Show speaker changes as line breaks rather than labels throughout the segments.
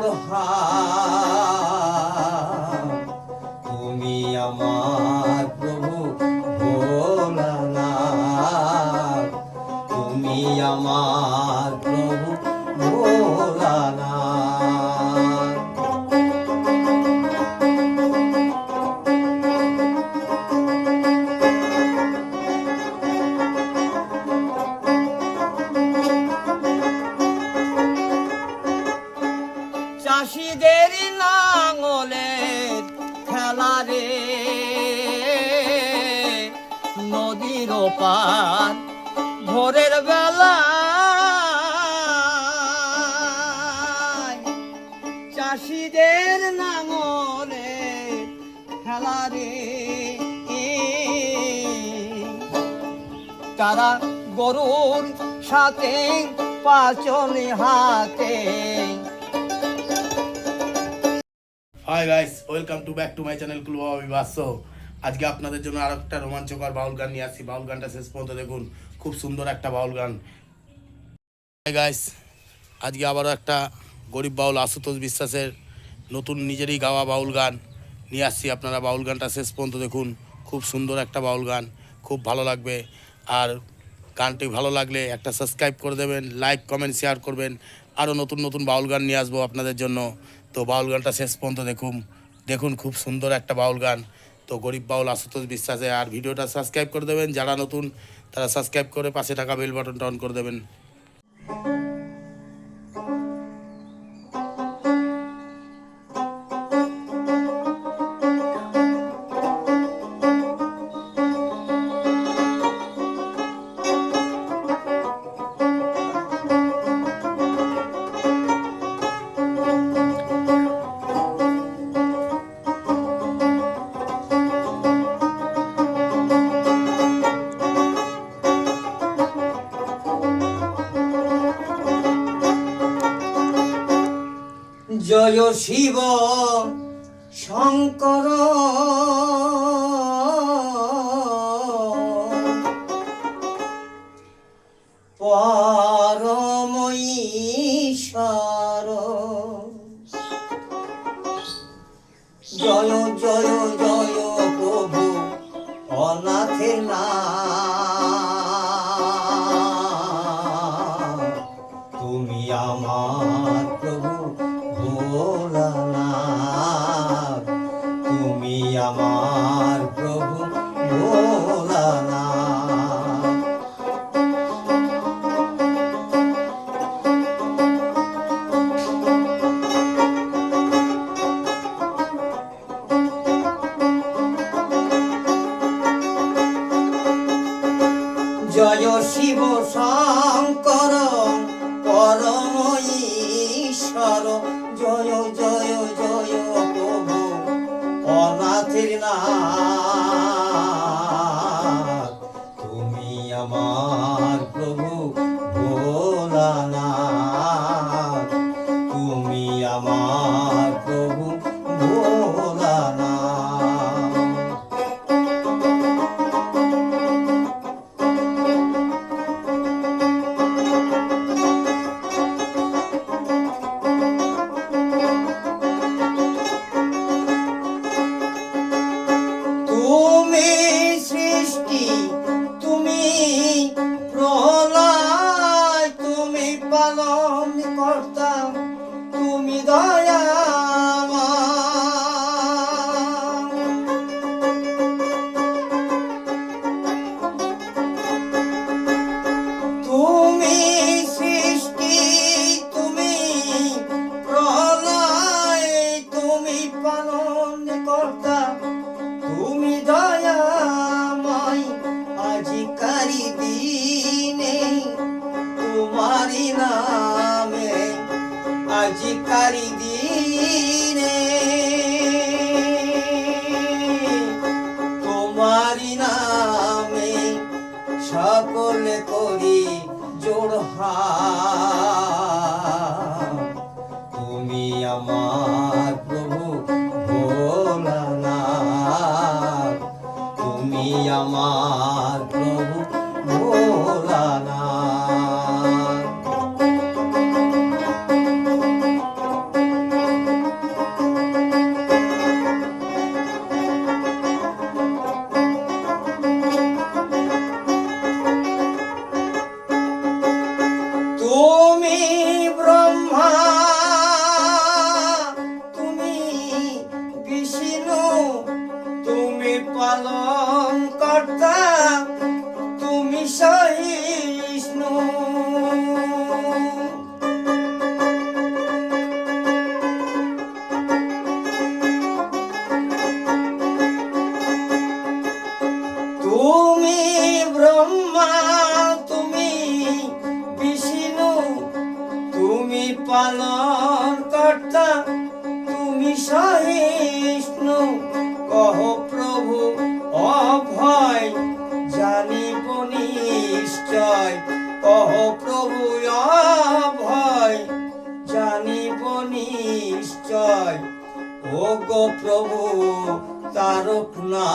জোড়হাত, তুমি আমার প্রভু ভোলানাথ, তুমি আমার প্রভু ভোলানাথ। চাষিদের লাঙলের খেলা রে, নদীর পার ভোরের বেলা, চাষিদের লাঙলের খেলা রে, তারা গরুর সাথে পাচলে হাতে।
Hi guys, welcome to back to my channel ক্লু বিবাস। আজকে আপনাদের জন্য আর একটা রোমাঞ্চকর বাউল গান নিয়ে আসি। বাউল গানটা শেষ পর্যন্ত দেখুন, খুব সুন্দর একটা বাউল গান। হাই গাইস, আজকে আবারও একটা গরিব বাউল আশুতোষ বিশ্বাসের নতুন নিজেরই গাওয়া বাউল গান নিয়ে আসছি। আপনারা বাউল গানটা শেষ পর্যন্ত দেখুন, খুব সুন্দর একটা বাউল গান, খুব ভালো লাগবে। আর গানটি ভালো লাগলে একটা সাবস্ক্রাইব করে দেবেন, লাইক কমেন্ট শেয়ার করবেন। আরও নতুন নতুন বাউল গান নিয়ে আসবো আপনাদের জন্য। তো বাউল গানটা শেষ পর্যন্ত দেখুন খুব সুন্দর একটা বাউল গান। তো গরিব বাউল আশুতোষ বিশ্বাসে। আর ভিডিওটা সাবস্ক্রাইব করে দেবেন, যারা নতুন তারা সাবস্ক্রাইব করে পাশে থাকা বেল বাটনটা অন করে দেবেন।
জয় শিব শঙ্কর, পরম ঈশ্বর। জয় জয় জয় প্রভু অনাথের নাথ, তুমি আমার প্রভু ভোলানাথ, তুমি আমার প্রভু ভোলানাথ। জয় শিব শঙ্কর, পরম ঈশ্বর। জয় জয় জয় প্রভু অনাথের নাথ, তুমি আমার প্রভু ভোলানাথ, তুমি আমার প্রভু ভোলানাথ। তুমি সৃষ্টি, তুমি প্রলয়, তুমি পালন কর্তা, তুমি দয়াময়। তুমি সৃষ্টি, তুমি প্রলয়, তুমি পালন কর্তা, তুমি দয়াময়। আজিকারি দিনে তোমারি নামে, আজিকারি দিনে তোমারি নামে সকলে করি জোড়হাত, তুমি আমার প্রভু ভোলানাথ, তুমি আমার প্রভু ভোলানাথ। নিশ্চয়, ও গো প্রভু তারক না,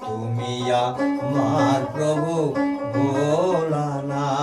তুমি আমার প্রভু ভোলানাথ,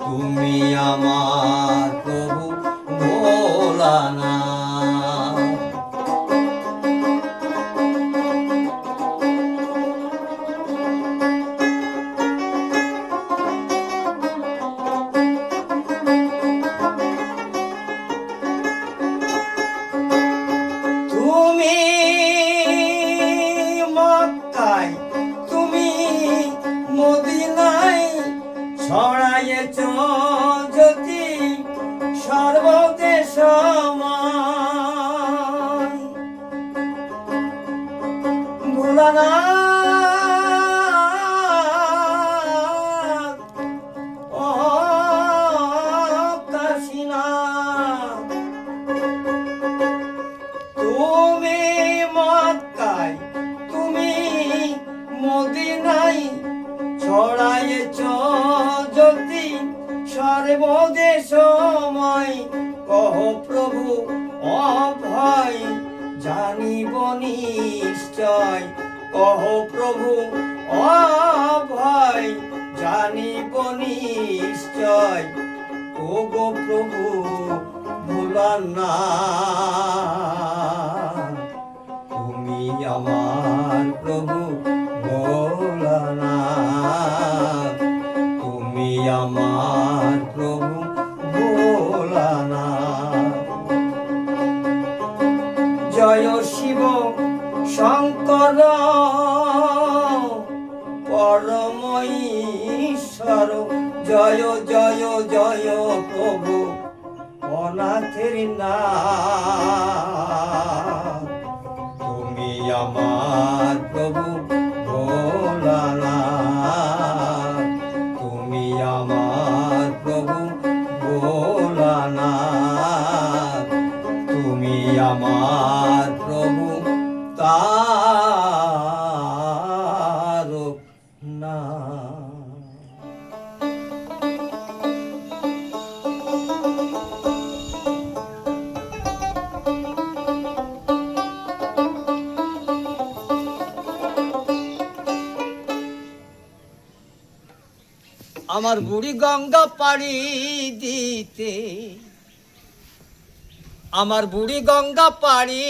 তুমি আমার প্রভু ভোলানাথ। তুমি মক্কায়, তুমি মদিনায় ছড়ায়েছ জ্যোতি সর্বদেশময়। ভোলানাথ ও কাশীনাথ, তুমি মক্কায়, তুমি মদিনায় ছড়ায়েছ জ্যোতি সর্বদেশময়। কহ প্রভু অভয় জানিব নিশ্চয়, কহ প্রভু অভয় জানিব নিশ্চয়, ও গো প্রভু ভোলানাথ, তুমি আমার প্রভু ভোলানাথ, তুমি আমার প্রভু ভোলানাথ। জয় শিব শঙ্কর পরম ঈশ্বর, জয় জয় জয় প্রভু অনাথের নাথ, তুমি আমার প্রভু ভোলানাথ, তুমি আমার প্রভু ভোলানাথ, তুমি আমার প্রভু তারক নাথ। আমার বুড়ি গঙ্গা পাড়ি দিতে, আমার বুড়ি গঙ্গা পাড়ি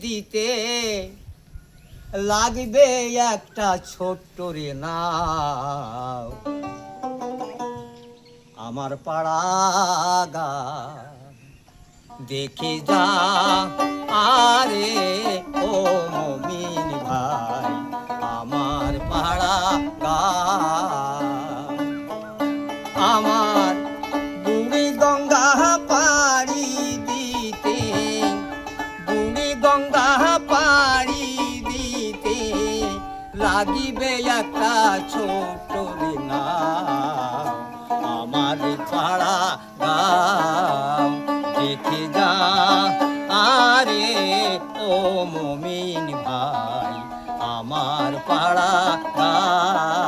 দিতে লাগবে একটা ছোট্ট রে নাও, আমার পাড়া গা দেখে যা আরে ও মমিন ভাই, আমার পাড়া গা, আমার বুড়ি গঙ্গা পাড়ি দিতে, বুড়ি গঙ্গা পাড়ি দিতে লাগিবে একটা ছোট নাও, আমার পাড়া গাও দেখে যা আরে ও মমিন ভাই, আমার পাড়া গাও।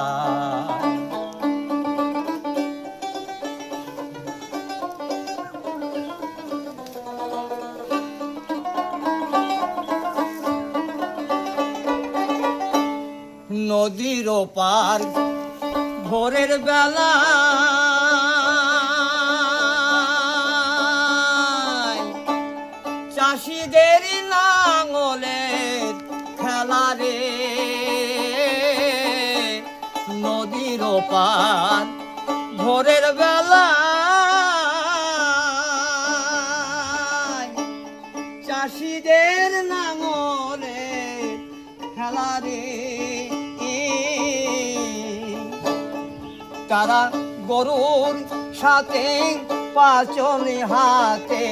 নদীর ওপার ভোরের বেলা চাষিদের নাঙলের খেলা রে, নদীর ওপার ভোরের বেলা চাষিদের নাঙলের খেলা রে, তারা গরুর সাথে পাচন হাতে,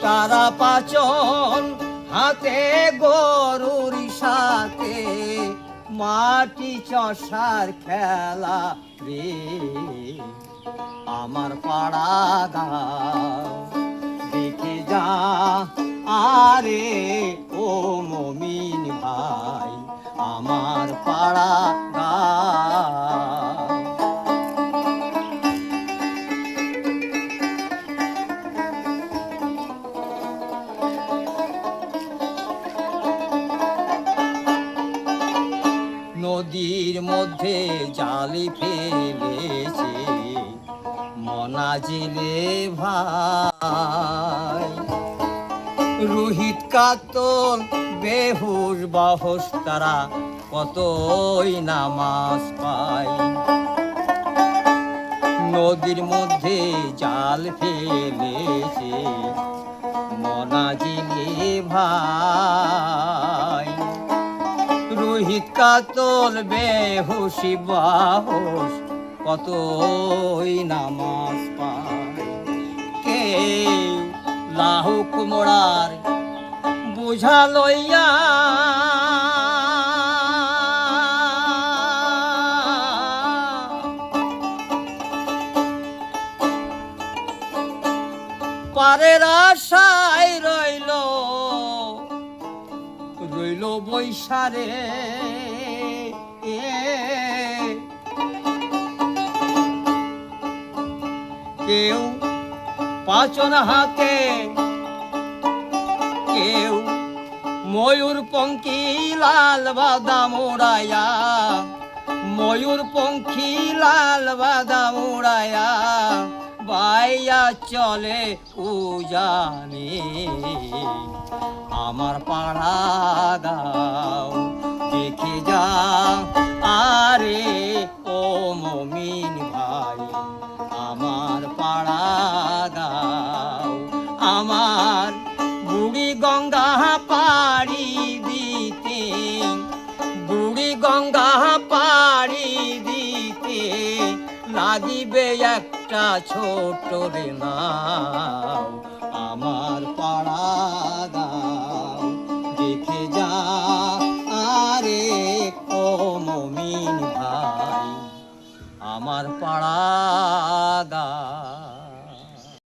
তারা পাচন হাতে গরুর সাথে মাটি চষার খেলা রে, আমার পাড়া গাও দেখে যা আরে ও মমিন ভাই, আমার পাড়া গাও। জালি ফেলেছে মনাজিলে ভাই। রোহিত কাতল বেহুশ বাহস তারা কতই নামাজ পায়। নদীর মধ্যে জাল ফেলেছে মনাজিলে ভাই। রোহিত কাতল বেহুশি বাহস কতই নামাজ পায়। কেউ লাহুক মোড়ার বুঝা লইয়া পারের আশায় রইল রইল বৈশারে। কেউ পাচন হাতে, কেউ ময়ূর পঙ্খী লাল বাদাম উড়াইয়া, ময়ূর পঙ্খী লাল বাদাম উড়াইয়া বাইয়া চলে উজানে আমার পাড়া গাও দেখে যা। আরে ও মমিন ভাই আমার পাড়া গাও। আমার বুড়ি গঙ্গা পাড়ি দিতে, বুড়ি গঙ্গা পাড়ি দিতে লাগিবে একটা ছোট রে নাও আমার পাড়া গাও দেখে যা। আরে ও মমিন ভাই আমার পাড়া গাও।